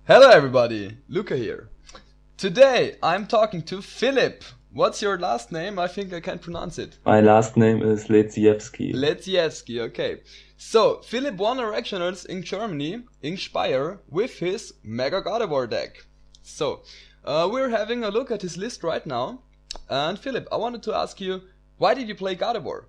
Hello everybody, Luca here. Today I'm talking to Philipp. What's your last name? I think I can't pronounce it. My last name is Leziewski. Leziewski, okay. So, Philipp won a regionals in Germany, in Speyer, with his Mega Gardevoir deck. So, we're having a look at his list right now. And Philipp, I wanted to ask you, why did you play Gardevoir?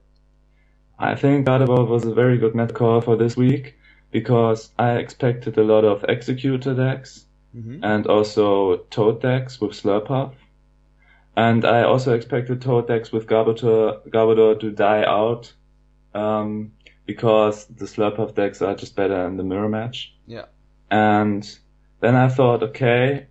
I think Gardevoir was a very good meta call for this week because I expected a lot of Executor decks and also Toad decks with Slurpuff. And I also expected Toad decks with Gardevoir to die out because the Slurpuff decks are just better in the mirror match. Yeah. And then I thought, okay,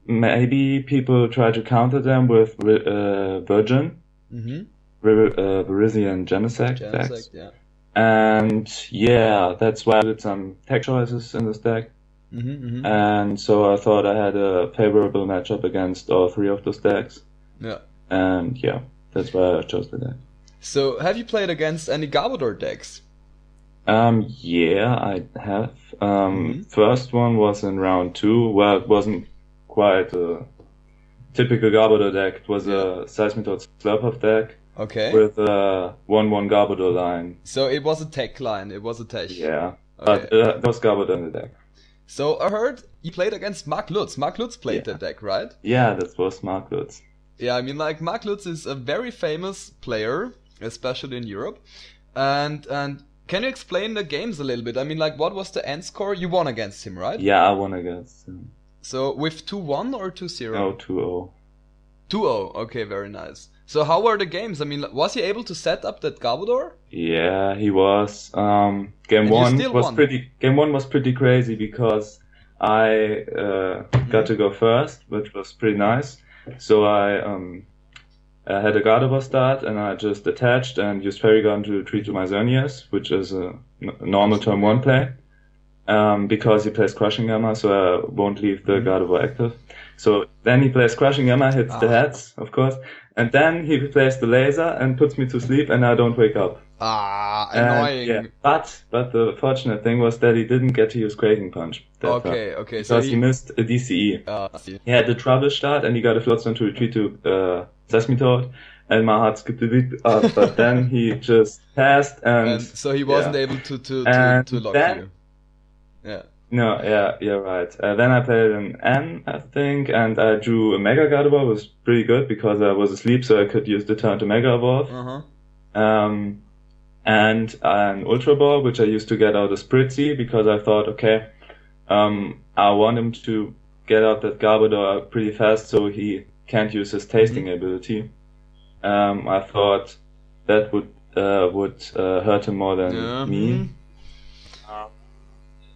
maybe people try to counter them with Virgin. Virizion Genesect decks. Yeah. And yeah, that's why I did some tech choices in this deck. And so I thought I had a favorable matchup against all three of those decks. Yeah. And yeah, that's why I chose the deck. So, have you played against any Gardevoir decks? Yeah, I have. First one was in round 2. Well, it wasn't quite a typical Gardevoir deck. It was a Seismitoad Slurpuff deck. Okay. With a 1/1 Gardevoir line. So it was a tech line, it was a tech. Yeah, okay. But there was Gardevoir in the deck. So I heard you played against Mark Lutz. Mark Lutz played that deck, right? Yeah, that was Mark Lutz. Yeah, I mean, like, Mark Lutz is a very famous player, especially in Europe. And can you explain the games a little bit? I mean, like, what was the end score? You won against him, right? Yeah, I won against him. So with 2-1 or 2-0? No, 2-0. 2-0, okay, very nice. So how were the games? I mean, was he able to set up that Gardevoir? Yeah, he was. Game one was pretty crazy because I got to go first, which was pretty nice. So I had a Gardevoir start and I just attached and used Fairy Garden to retreat to my Xerneas, which is a normal turn 1 play. Because he plays Crushing Hammer, so I won't leave the Gardevoir active. So then he plays Crushing Hammer, hits the heads, of course, and then he plays the laser and puts me to sleep and I don't wake up. Annoying. Yeah. But the fortunate thing was that he didn't get to use Quaking Punch. Okay. Because so he missed a DCE. He had the trouble start and he got a Floatstone to retreat to Seismitoad. And my heart skipped a bit up, but then he just passed and so he wasn't able to lock you. Yeah. No, yeah, you're right. Then I played an N, I think, and I drew a Mega Gardevoir. Was pretty good because I was asleep, so I could use the turn to Mega Evolve. And an Ultra Ball, which I used to get out a Spritzy because I thought, okay, I want him to get out that Gardevoir pretty fast so he can't use his tasting ability. I thought that would hurt him more than me.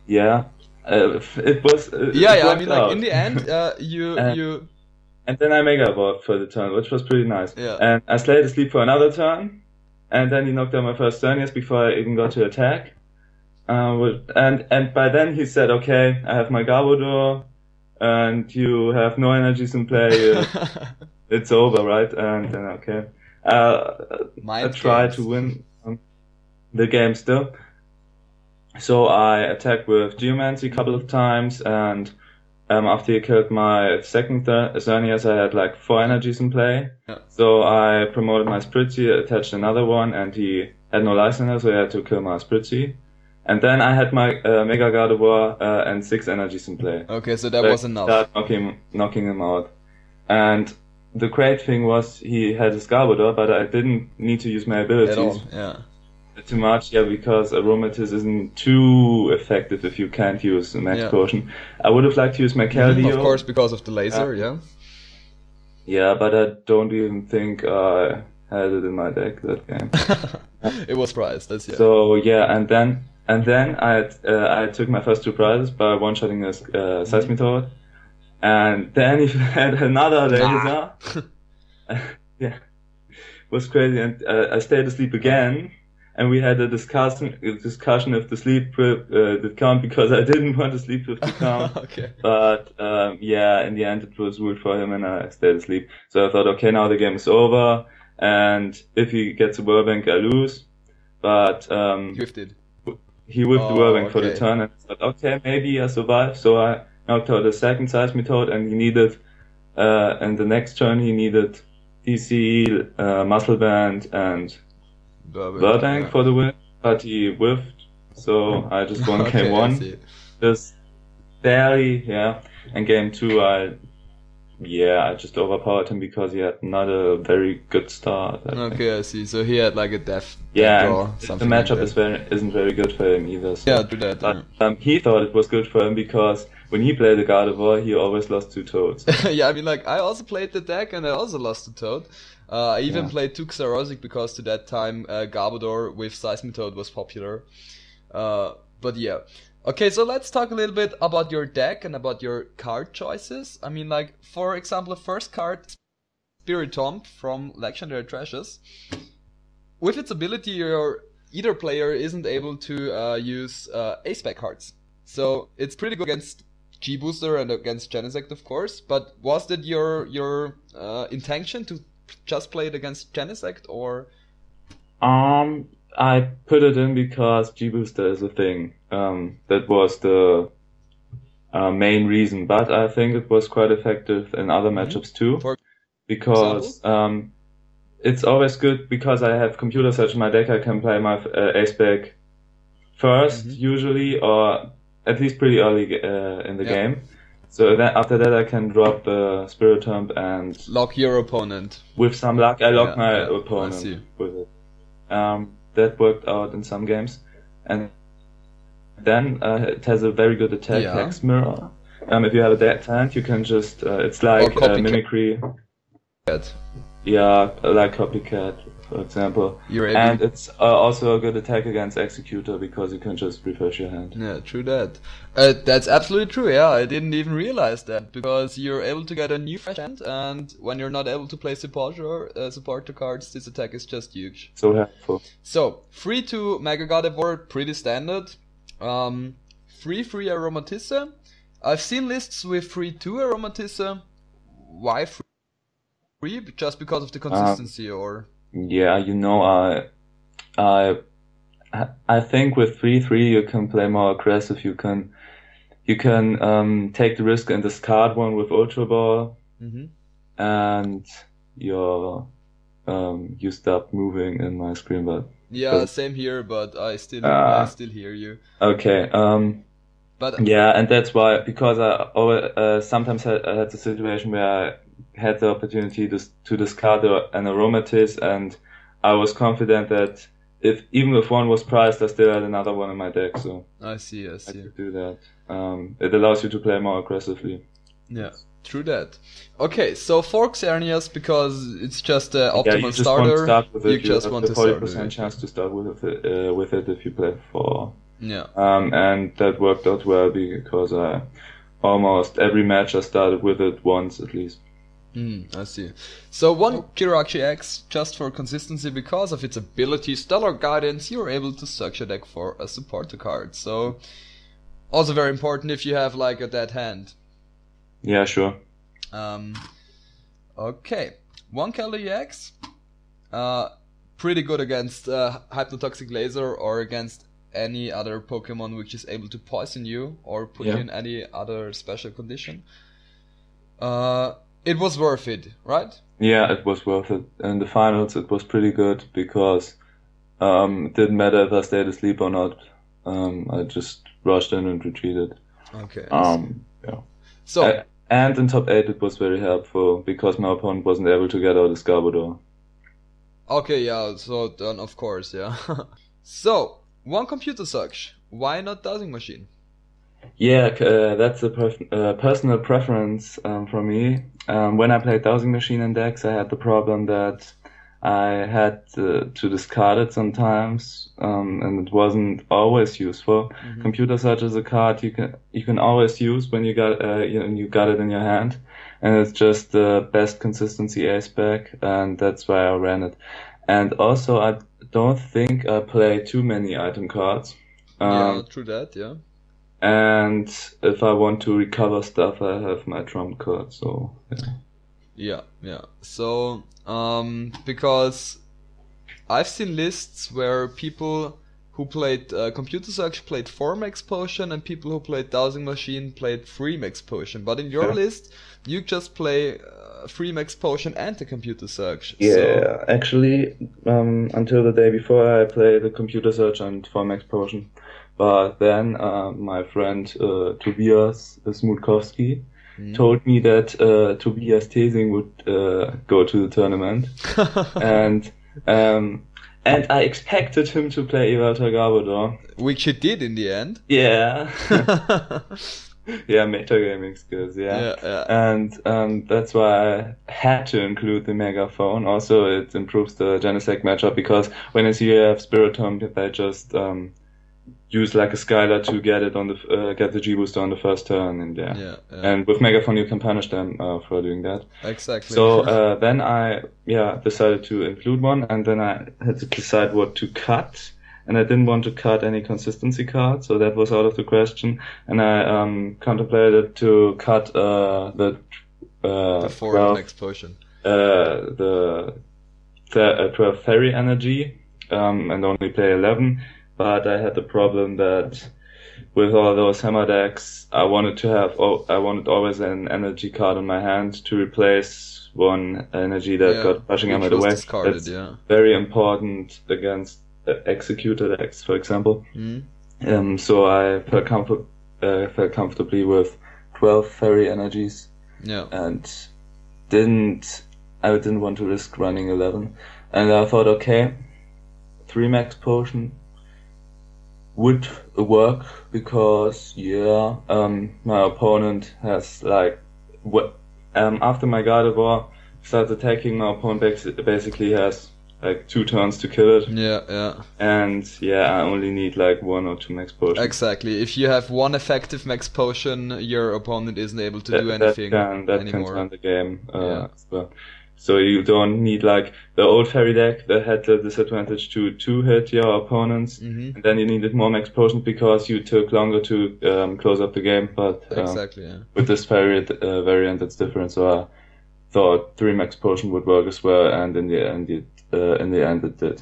Yeah, it was. I mean, like in the end, you. And then I Mega Evolved for the turn, which was pretty nice. Yeah. And I stayed asleep for another turn, and then he knocked out my first Xerneas before I even got to attack. And by then he said, "Okay, I have my Gardevoir, and you have no energies in play. It's over, right?" And then okay, I tried to win the game still. So I attacked with Geomancy a couple of times, and after he killed my second Xerneas, I had like 4 energies in play. Yeah. So I promoted my Spritzy, attached another one, and he had no license, so I had to kill my Spritzy. And then I had my Mega Gardevoir and 6 energies in play. Okay, so that was enough. Start knocking him out. And the great thing was he had his Gardevoir, but I didn't need to use my abilities. At all, yeah. Too much, yeah, because Aromatisse isn't too effective if you can't use a Max Potion. I would have liked to use my Keldeo. Of course, because of the laser, yeah. Yeah, but I don't even think I had it in my deck that game. It was prized, that's yeah. So yeah, and then I took my first 2 prizes by one-shotting a Seismitoad, and then he had another laser. Yeah, it was crazy, and I stayed asleep again. And we had a discussion if the sleep did count because I didn't want to sleep with the count. Okay. But yeah, in the end it was ruled for him and I stayed asleep. So I thought, okay, now the game is over. And if he gets a Whirlbank, I lose. But Gifted. he whipped the Whirlbank for the turn and I thought, okay, maybe I survive. So I the second Seismic Toad, and he needed, and the next turn he needed DCE, Muscle Band, and Burbank for the win, but he whiffed, so I just won game 1. Just barely, and game 2 I just overpowered him because he had not a very good start. I see. So he had like a death draw. The matchup isn't very good for him either. So. Yeah, do that. But, he thought it was good for him because when he played the Gardevoir, he always lost 2 Toads. Yeah, I mean, like, I also played the deck and I also lost a Toad. I even played 2 Xerosic because to that time Garbodor with Seismic Toad was popular. But yeah. Okay, so let's talk a little bit about your deck and about your card choices. I mean, like, for example, the first card, Spiritomb from Legendary Treasures. With its ability, either player isn't able to use Ace-Spec cards. So it's pretty good against G-Booster and against Genesect, of course. But was that your intention to just play it against Genesect, or? I put it in because G-Booster is a thing. That was the main reason, but I think it was quite effective in other matchups too. Because it's always good because I have Computer Search in my deck. I can play my Ace-Spec first, usually, or at least pretty early in the game. So then after that I can drop the Spiritomb and lock your opponent. With some luck, I lock my opponent with it. That worked out in some games, and then it has a very good attack, Hex Mirror. If you have a dead hand, you can just it's like Mimicry. Yeah, like Copycat, for example. And it's also a good attack against Executor because you can just refresh your hand. Yeah, true that. That's absolutely true, yeah. I didn't even realize that because you're able to get a new fresh hand, and when you're not able to play supporter cards, this attack is just huge. So helpful. So, 3-2 Mega Gardevoir, pretty standard. 3-3 Aromatisse. I've seen lists with 3-2 Aromatisse. Why 3? Just because of the consistency, or? Yeah, I think with 3-3 you can play more aggressive. You can take the risk and discard one with Ultra Ball, and you stop moving in my screen, but same here. But I still hear you. Okay. But and that's why, because I always, sometimes I had the situation where I had the opportunity to discard an Aromatisse, and I was confident that even if one was priced, I still had another one in my deck. So I see. I could do that. It allows you to play more aggressively. Yeah, true that. Okay, so 4 Xerneas, because it's just an optimal you just starter. Want to start with it. You just want to start with 40% chance to start with it if you play 4. Yeah. And that worked out well because almost every match I started with it once at least. I see. So 1 Jirachi X, just for consistency, because of its ability, Stellar Guidance, you're able to search your deck for a supporter card. So, also very important if you have like a dead hand. Yeah, sure. Okay. 1 Keldeo EX, pretty good against Hypnotoxic Laser or against any other Pokemon which is able to poison you or put you in any other special condition. It was worth it, right? Yeah, it was worth it. In the finals, it was pretty good because it didn't matter if I stayed asleep or not. I just rushed in and retreated. Okay. Yeah. So and in top 8, it was very helpful because my opponent wasn't able to get out his Garbodor. Okay, yeah. So then, of course, yeah. So 1 Computer Search. Why not Dowsing Machine? Yeah, that's a personal preference for me. When I played Dowsing Machine in decks, I had the problem that I had to discard it sometimes, and it wasn't always useful. Computer Search is a card you can always use when you got it in your hand, and it's just the best consistency Ace-Spec, and that's why I ran it. And also, I don't think I play too many item cards. Yeah, true that. Yeah. And if I want to recover stuff, I have my trump card, so yeah. So, because I've seen lists where people who played Computer Search played 4 Max Potion, and people who played Dowsing Machine played 3 Max Potion. But in your list, you just play 3 Max Potion and the Computer Search. Yeah, actually, until the day before I played the Computer Search and 4 Max Potion. But then my friend Tobias Smutkowski told me that Tobias Tesing would go to the tournament. And I expected him to play Mega Gardevoir. Which he did in the end. Yeah. Yeah, metagaming skills, yeah. And that's why I had to include the Megaphone. Also, it improves the Genesect matchup, because when I see you have Spiritomb, they just use like a Skylar to get it on the get the G-Booster on the first turn, and and with Megaphone you can punish them for doing that. Exactly. So then I decided to include one, and then I had to decide what to cut, and I didn't want to cut any consistency cards, so that was out of the question. And I contemplated to cut the 4 Max Potion, the 12 Fairy Energy, and only play 11. But I had the problem that with all those hammer decks, I wanted always an energy card in my hand to replace one energy that got Crushing Hammer away. That's very important against Executor decks, for example. So I felt comfortably with 12 Fairy Energies. And I didn't want to risk running 11. And I thought, okay, 3 Max Potion would work, because my opponent has after my Gardevoir starts attacking, my opponent basically has like 2 turns to kill it. And I only need like 1 or 2 Max Potions. Exactly. If you have 1 effective Max Potion, your opponent isn't able to do anything that anymore. can turn the game as well. So you don't need like the old fairy deck that had the disadvantage to 2-hit your opponents, and then you needed more Max Potions because you took longer to close up the game. But with this variant, it's different. So I thought 3 Max Potion would work as well, and in the end, it did.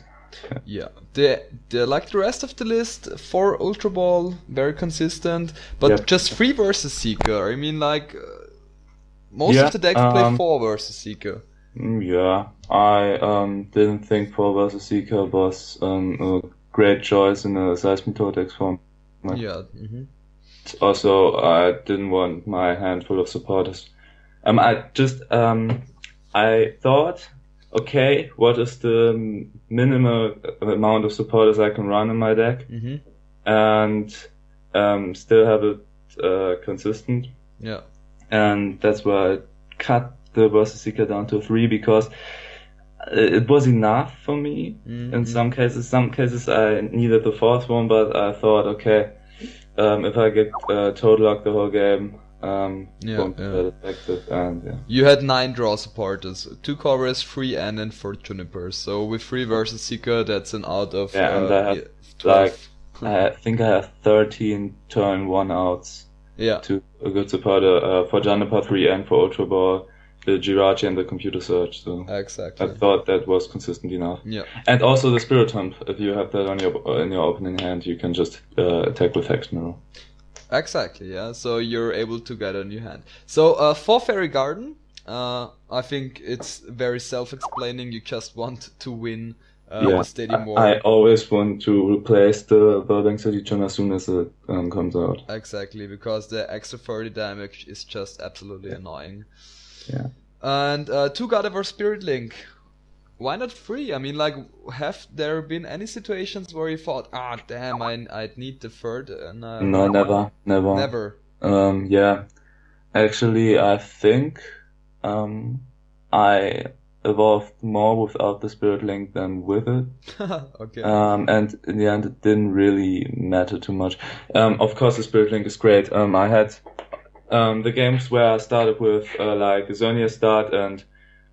The like the rest of the list, 4 Ultra Ball, very consistent, but just 3 versus Seeker. I mean, like most of the decks play 4 versus Seeker. I didn't think 4 versus Seeker was a great choice in a Seismitodex form. Also, I didn't want my handful of supporters. I thought, okay, what is the minimal amount of supporters I can run in my deck, and still have it consistent. And that's why I cut the versus Seeker down to 3, because it was enough for me. In some cases I needed the 4th one, but I thought, okay, if I get total lock the whole game, won't be that effective. And you had 9 draw supporters, 2 Chorus, 3 N, and 4 Junipers. So with 3 versus Seeker, that's an out of and I have 12. I think I have 13 turn 1 outs. To a good supporter for Juniper 3 and for Ultra Ball, the Jirachi and the Computer Search. So exactly. I thought that was consistent enough. And also the Spiritomb, if you have that on in your opening hand, you can just attack with Hex Mirror. Exactly, so you're able to get a new hand. So for Fairy Garden, I think it's very self-explaining. You just want to win the Stadium War. I always want to replace the Burbank City Chun as soon as it comes out. Exactly, because the extra 30 damage is just absolutely annoying. And 2 Gardevoir Spirit Link. Why not 3? I mean, like, have there been any situations where you thought, damn, I'd need the 3rd? No, never. Never? Actually, I think I evolved more without the Spirit Link than with it. Okay. And in the end, it didn't really matter too much. Of course, the Spirit Link is great. I had the games where I started with like Zernia Start and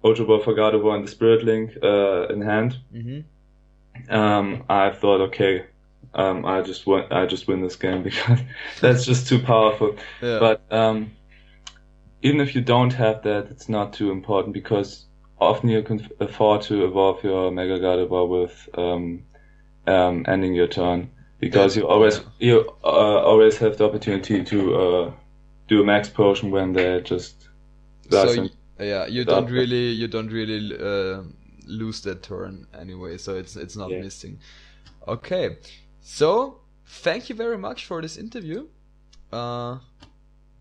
Ultra Ball for Gardevoir and the Spirit Link in hand. I thought, okay, I just win this game because that's just too powerful. But even if you don't have that, it's not too important, because often you can afford to evolve your Mega Gardevoir with ending your turn, because you always have the opportunity to do a max potion when they just. You don't really lose that turn anyway, so it's not missing. Okay, so thank you very much for this interview.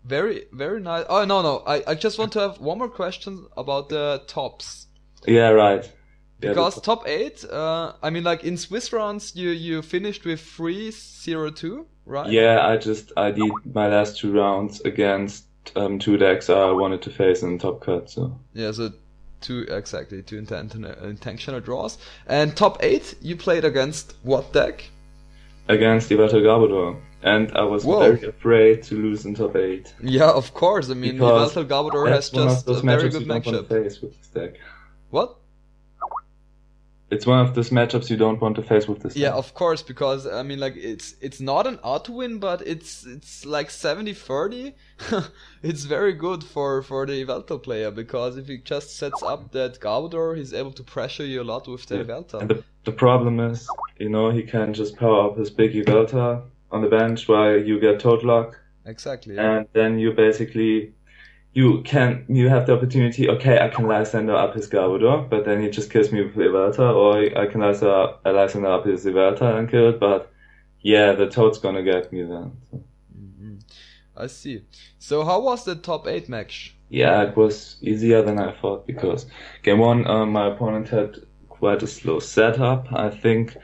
Very nice. Oh no, I just want to have one more question about the tops. Yeah, right. Because top 8, I mean, like in Swiss rounds, you finished with 3-0-2, right? Yeah, I did my last 2 rounds against 2 decks I wanted to face in top cut. So yeah, so two intentional draws. And top 8, you played against what deck? Against Mega Gardevoir. And I was very afraid to lose in top 8. Yeah, of course. I mean, Mega Gardevoir has just a very good matchup. Face with this deck. What? It's one of those matchups you don't want to face with this deck. Yeah, of course, because I mean, like it's not an auto win, but it's like 70-30. It's very good for the Yveltal player, because if he just sets up that Gardevoir, he's able to pressure you a lot with the Yveltal. And the problem is, he can just power up his big Yveltal on the bench while you get Toad Lock. Exactly. Yeah. And then you basically you have the opportunity, okay, I can Lysander up his Gardevoir, but then he just kills me with Yveltal, or I can Lysander up his Yveltal and kill it, but yeah, the Toad's gonna get me then. So. Mm-hmm. I see. So how was the top 8 match? Yeah, it was easier than I thought, because game 1, my opponent had quite a slow setup. I think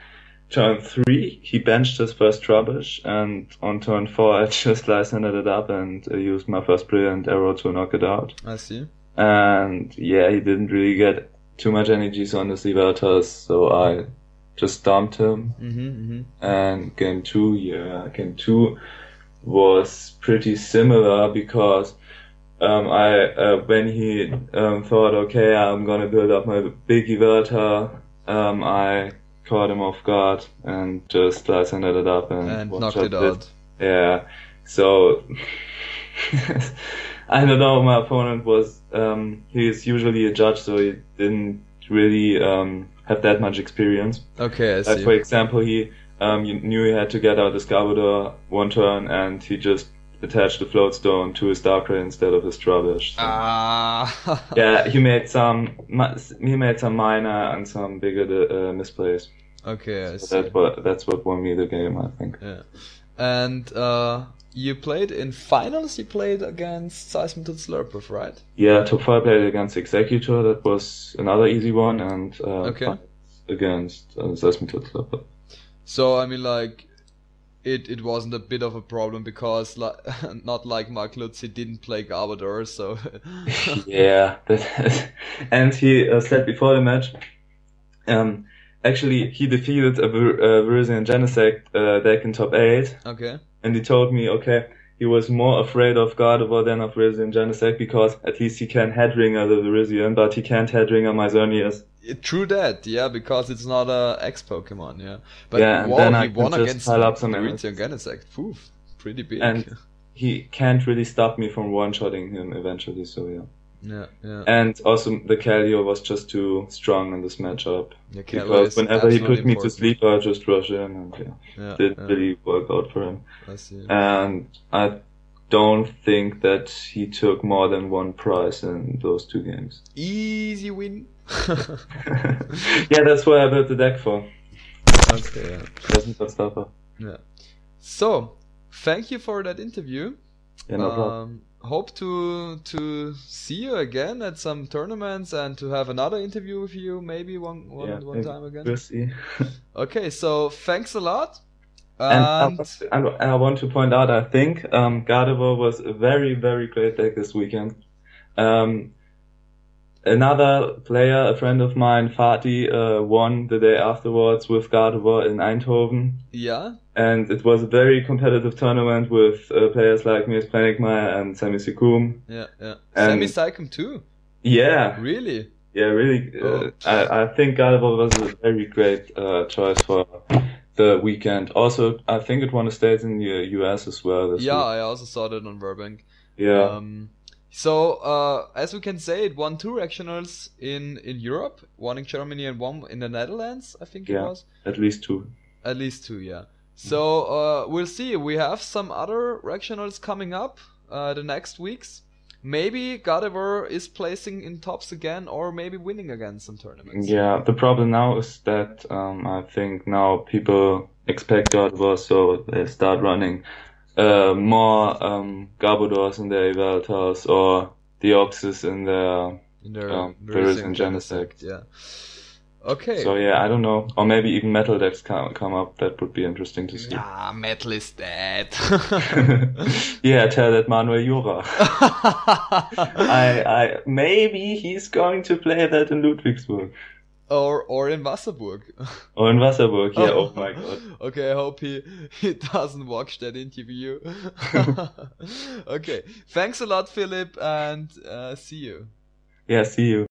turn 3, he benched his first rubbish, and on turn 4, I just Lysandered it up and used my first brilliant arrow to knock it out. I see. And yeah, he didn't really get too much energies on his Yveltals, so I just dumped him. And game 2 was pretty similar, because when he thought, okay, I'm gonna build up my big Yveltal, I caught him off guard and just Lysandered it up and knocked it out. Yeah, so I don't know, my opponent was, he's usually a judge, so he didn't really have that much experience. Okay, I see. For example, he knew he had to get out his Gardevoir 1 turn, and he just attached the Floatstone to his Darkrai instead of his Trubbish. So. Yeah, he made some minor and some bigger misplays. Okay, I see. That's what won me the game, I think. Yeah. And you played in finals, you played against Seismitoad Slurpuff, right? Yeah, top 5 played against Executor, that was another easy one, and against Seismitoad Slurpuff. So, I mean, like, it wasn't a bit of a problem, because not like Mark Lutz, he didn't play Gardevoir, so... Yeah, and he said before the match, actually, he defeated a Virizion Genesect deck in top 8. Okay. And he told me, okay, he was more afraid of Gardevoir than of Virizion Genesect, because at least he can headringer the Virizion, but he can't headringer my Xerneas. True that, yeah, because it's not a X Pokemon, yeah. But yeah, wow, then he won against Virizion Genesect. Poof, pretty big. And he can't really stop me from one-shotting him eventually, so yeah. Yeah. And also the Calio was just too strong in this matchup. Because whenever he put me to sleep, I just rush in, and didn't really work out for him. I see. And I don't think that he took more than 1 prize in those 2 games. Easy win. Yeah, that's what I built the deck for. Okay, yeah. Doesn't stop her. Yeah. So, thank you for that interview. Yeah, no problem. Hope to see you again at some tournaments, and to have another interview with you, maybe one time again. We'll see. Okay, so thanks a lot. And I want to point out, I think Gardevoir was a very, very great deck this weekend. Another player, a friend of mine, Fatih, won the day afterwards with Gardevoir in Eindhoven. Yeah. And it was a very competitive tournament with players like Mirs Planigmeier and Sammy Sikum. Yeah. Sammy Sikum too? Yeah. Really? Yeah, really. I think Gardevoir was a very great choice for the weekend. Also, I think it won a state in the US as well this week. I also saw that on Burbank. Yeah. So, as we can say, it won 2 regionals in Europe, one in Germany and one in the Netherlands, I think it was. At least 2. At least 2, yeah. So we'll see. We have some other regionals coming up the next weeks. Maybe Gardevoir is placing in tops again, or maybe winning again some tournaments. Yeah, the problem now is that I think now people expect Gardevoir, so they start running more Garbodors in their Evaltas or Deoxys in their Virus and Genesect. Yeah. Okay. So yeah, I don't know. Or maybe even metal decks come up. That would be interesting to see. Ah, metal is dead. Yeah, tell that Manuel Jura. I maybe he's going to play that in Ludwigsburg. Or in Wasserburg. Or in Wasserburg, yeah, oh my god. Okay, I hope he doesn't watch that interview. Okay, thanks a lot, Philipp, and see you. Yeah, see you.